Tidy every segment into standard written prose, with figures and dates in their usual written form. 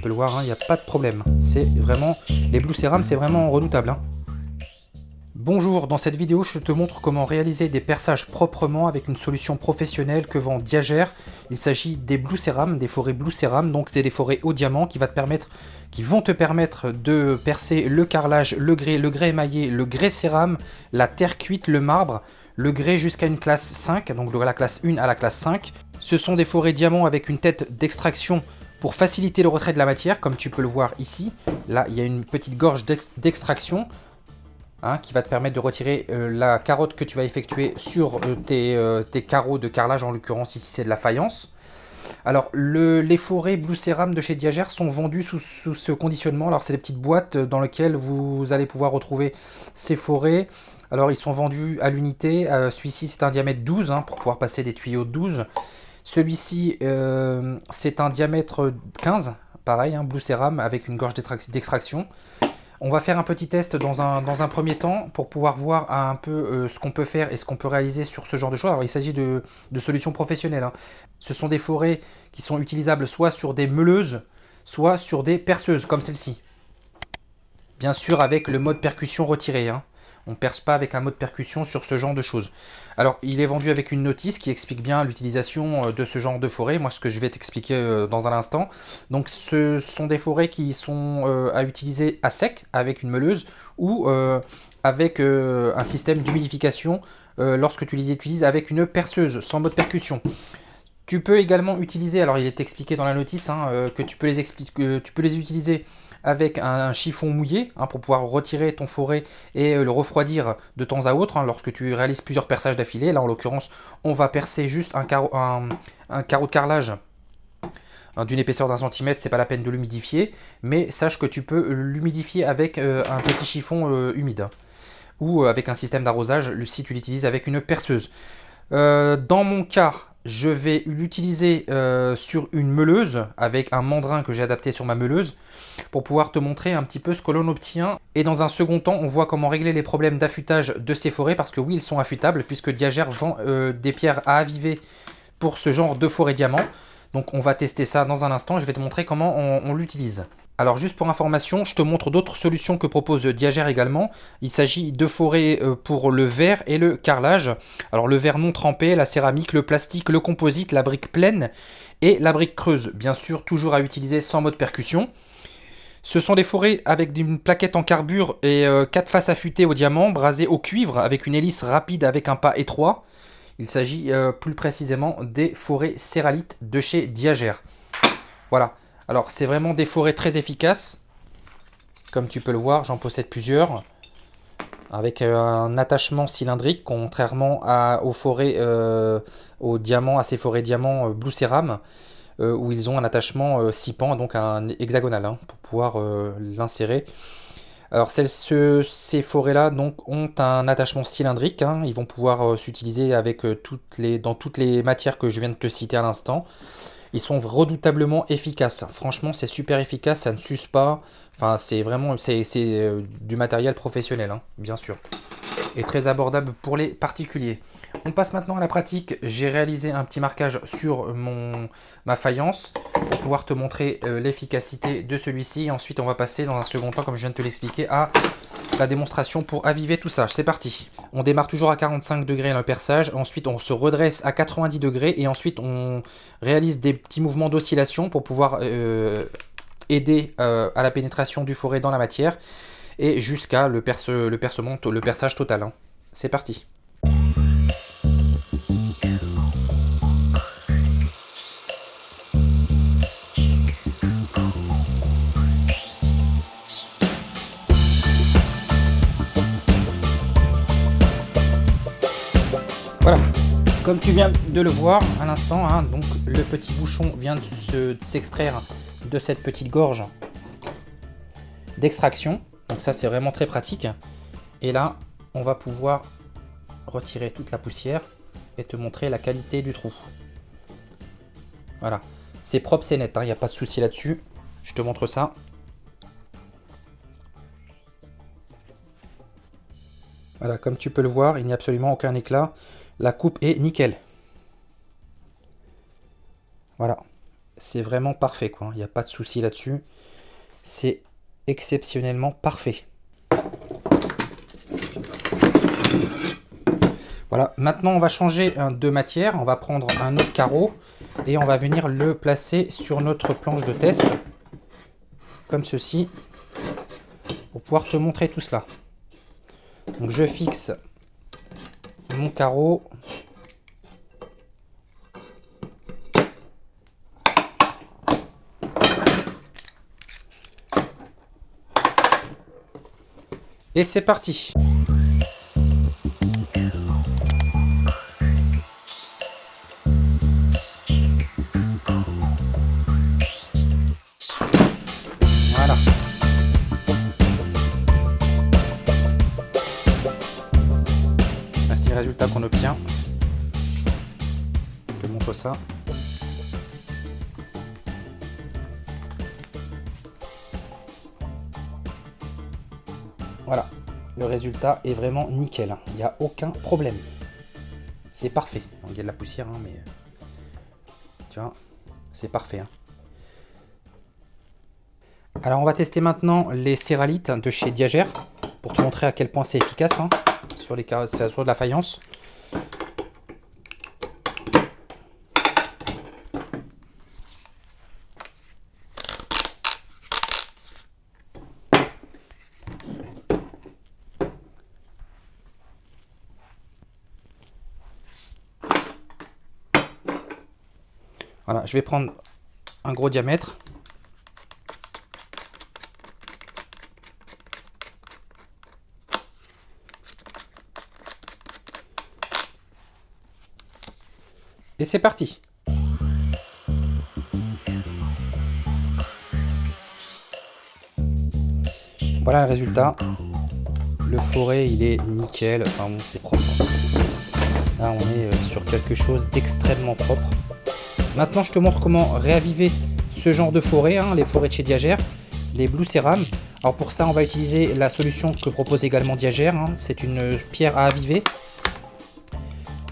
peux le voir, il n'y a pas de problème. C'est vraiment, les Blue Céram, c'est vraiment redoutable. Hein. Bonjour, dans cette vidéo, je te montre comment réaliser des perçages proprement avec une solution professionnelle que vend Diagère. Il s'agit des Blue Céram, des forêts Blue Céram, donc c'est des forêts au diamant qui vont te permettre de percer le carrelage, le grès émaillé, le grès céram, la terre cuite, le marbre, le grès jusqu'à une classe 5, donc de la classe 1 à la classe 5. Ce sont des forêts diamants avec une tête d'extraction pour faciliter le retrait de la matière, comme tu peux le voir ici. Là, il y a une petite gorge d'extraction. Qui va te permettre de retirer la carotte que tu vas effectuer sur tes carreaux de carrelage, en l'occurrence ici c'est de la faïence. Alors les forêts Blue Céram de chez Diagère sont vendues sous ce conditionnement. Alors c'est des petites boîtes dans lesquelles vous allez pouvoir retrouver ces forêts. Alors ils sont vendus à l'unité, celui-ci c'est un diamètre 12 pour pouvoir passer des tuyaux 12. Celui-ci c'est un diamètre 15, pareil, Blue Céram avec une gorge d'extraction. On va faire un petit test dans un premier temps pour pouvoir voir un peu ce qu'on peut faire et ce qu'on peut réaliser sur ce genre de choses. Alors il s'agit de solutions professionnelles. Ce sont des forêts qui sont utilisables soit sur des meuleuses, soit sur des perceuses comme celle-ci. Bien sûr avec le mode percussion retiré. On ne perce pas avec un mode percussion sur ce genre de choses. Alors, il est vendu avec une notice qui explique bien l'utilisation de ce genre de forêt. Moi, ce que je vais t'expliquer dans un instant. Donc, ce sont des forêts qui sont à utiliser à sec avec une meuleuse ou avec un système d'humidification lorsque tu les utilises avec une perceuse sans mode percussion. Tu peux également utiliser, alors il est expliqué dans la notice, que tu peux les utiliser avec un chiffon mouillé pour pouvoir retirer ton forêt et le refroidir de temps à autre lorsque tu réalises plusieurs perçages d'affilée. Là en l'occurrence on va percer juste un carreau de carrelage d'une épaisseur d'1 cm, c'est pas la peine de l'humidifier, mais sache que tu peux l'humidifier avec un petit chiffon humide ou avec un système d'arrosage si tu l'utilises avec une perceuse. Dans mon cas, je vais l'utiliser sur une meuleuse avec un mandrin que j'ai adapté sur ma meuleuse pour pouvoir te montrer un petit peu ce que l'on obtient. Et dans un second temps, on voit comment régler les problèmes d'affûtage de ces forêts parce que oui, ils sont affûtables puisque Diagère vend des pierres à aviver pour ce genre de forêt diamant. Donc on va tester ça dans un instant et je vais te montrer comment on l'utilise. Alors juste pour information, je te montre d'autres solutions que propose Diagère également. Il s'agit de forêts pour le verre et le carrelage. Alors le verre non trempé, la céramique, le plastique, le composite, la brique pleine et la brique creuse. Bien sûr, toujours à utiliser sans mode percussion. Ce sont des forêts avec une plaquette en carbure et 4 faces affûtées au diamant, brasées au cuivre avec une hélice rapide avec un pas étroit. Il s'agit plus précisément des forêts céralites de chez Diagère. Voilà. Alors c'est vraiment des forêts très efficaces. Comme tu peux le voir, j'en possède plusieurs. Avec un attachement cylindrique, contrairement aux forêts aux diamants, à ces forêts diamants Blue Céram, où ils ont un attachement 6 pans, donc un hexagonal, pour pouvoir l'insérer. Alors ces forêts-là ont un attachement cylindrique. Ils vont pouvoir s'utiliser avec dans toutes les matières que je viens de te citer à l'instant. Ils sont redoutablement efficaces. Franchement, c'est super efficace, ça ne s'use pas. Enfin, c'est vraiment du matériel professionnel, bien sûr. Et très abordable pour les particuliers. On passe maintenant à la pratique. J'ai réalisé un petit marquage sur ma faïence pour pouvoir te montrer l'efficacité de celui-ci. Ensuite, on va passer dans un second temps, comme je viens de te l'expliquer, à la démonstration pour aviver tout ça. C'est parti. On démarre toujours à 45 degrés le perçage. Ensuite, on se redresse à 90 degrés. Et ensuite, on réalise des petits mouvements d'oscillation pour pouvoir aider à la pénétration du forêt dans la matière. Et jusqu'à le perçage total. C'est parti. Voilà, comme tu viens de le voir à l'instant, donc le petit bouchon vient de s'extraire de cette petite gorge d'extraction. Donc ça c'est vraiment très pratique. Et là, on va pouvoir retirer toute la poussière et te montrer la qualité du trou. Voilà, c'est propre, c'est net, il n'y a pas de souci là-dessus. Je te montre ça. Voilà, comme tu peux le voir, il n'y a absolument aucun éclat. La coupe est nickel. Voilà. c'est vraiment parfait, quoi. Il n'y a pas de souci là-dessus. C'est exceptionnellement parfait. Voilà, maintenant on va changer de matière. On va prendre un autre carreau et on va venir le placer sur notre planche de test. Comme ceci. Pour pouvoir te montrer tout cela. Donc je fixe mon carreau. Et c'est parti. Voilà. Voici le résultat qu'on obtient. Je te montre ça. Voilà, le résultat est vraiment nickel. Il n'y a aucun problème. C'est parfait. Il y a de la poussière, hein, mais tu vois, c'est parfait. Hein. Alors on va tester maintenant les céralites de chez Diagère pour te montrer à quel point c'est efficace hein, sur de la faïence. Voilà, je vais prendre un gros diamètre. Et c'est parti. Voilà le résultat. Le forêt, il est nickel. Enfin bon, c'est propre. Là, on est sur quelque chose d'extrêmement propre. Maintenant, je te montre comment réaviver ce genre de forêt, hein, les forêts de chez Diagère, les Blue Céram. Alors pour ça, on va utiliser la solution que propose également Diagère. Hein. C'est une pierre à aviver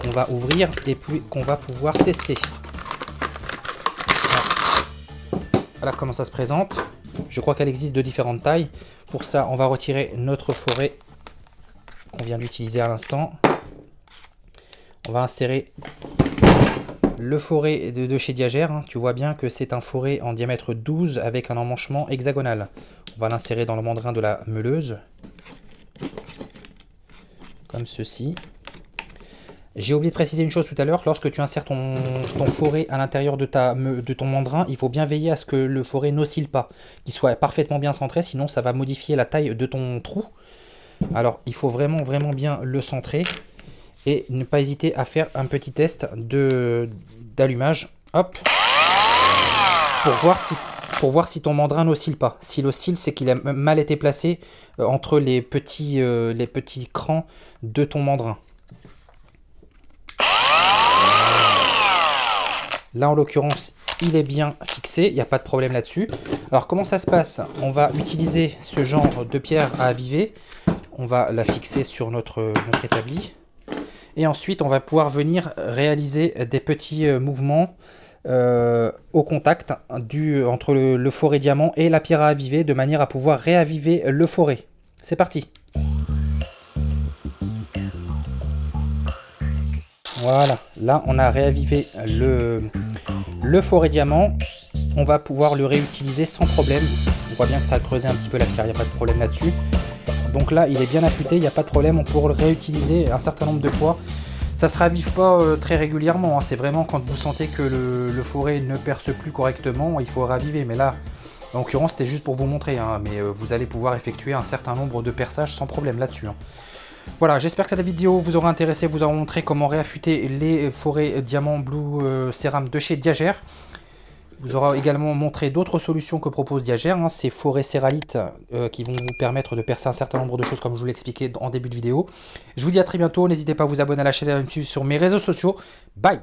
qu'on va ouvrir et puis qu'on va pouvoir tester. Voilà comment ça se présente. Je crois qu'elle existe de différentes tailles. Pour ça, on va retirer notre forêt qu'on vient d'utiliser à l'instant. On va insérer le forêt de chez Diagère. Hein. Tu vois bien que c'est un forêt en diamètre 12 avec un emmanchement hexagonal. On va l'insérer dans le mandrin de la meuleuse. Comme ceci. J'ai oublié de préciser une chose tout à l'heure, lorsque tu insères ton forêt à l'intérieur de ton mandrin, il faut bien veiller à ce que le forêt n'oscille pas, qu'il soit parfaitement bien centré, sinon ça va modifier la taille de ton trou. Alors il faut vraiment bien le centrer et ne pas hésiter à faire un petit test d'allumage, hop, pour voir si ton mandrin n'oscille pas. S'il oscille, c'est qu'il a mal été placé entre les petits crans de ton mandrin. Là, en l'occurrence, il est bien fixé, il n'y a pas de problème là-dessus. Alors, comment ça se passe? On va utiliser ce genre de pierre à aviver. On va la fixer sur notre établi. Et ensuite, on va pouvoir venir réaliser des petits mouvements au contact entre le forêt diamant et la pierre à aviver, de manière à pouvoir réaviver le forêt. C'est parti! Voilà, là on a réavivé le forêt diamant. On va pouvoir le réutiliser sans problème. On voit bien que ça a creusé un petit peu la pierre, il n'y a pas de problème là-dessus. Donc là il est bien affûté, il n'y a pas de problème, on pourra le réutiliser un certain nombre de fois. Ça ne se ravive pas très régulièrement, hein. C'est vraiment quand vous sentez que le forêt ne perce plus correctement, il faut raviver. Mais là, en l'occurrence, c'était juste pour vous montrer, hein. Mais vous allez pouvoir effectuer un certain nombre de perçages sans problème là-dessus, hein. Voilà, j'espère que cette vidéo vous aura intéressé, vous aura montré comment réaffûter les forêts diamant Blue Céram de chez Diagère. Vous aura également montré d'autres solutions que propose Diagère, hein, ces forêts céralites qui vont vous permettre de percer un certain nombre de choses comme je vous l'ai expliqué en début de vidéo. Je vous dis à très bientôt, n'hésitez pas à vous abonner à la chaîne et à me suivre sur mes réseaux sociaux. Bye!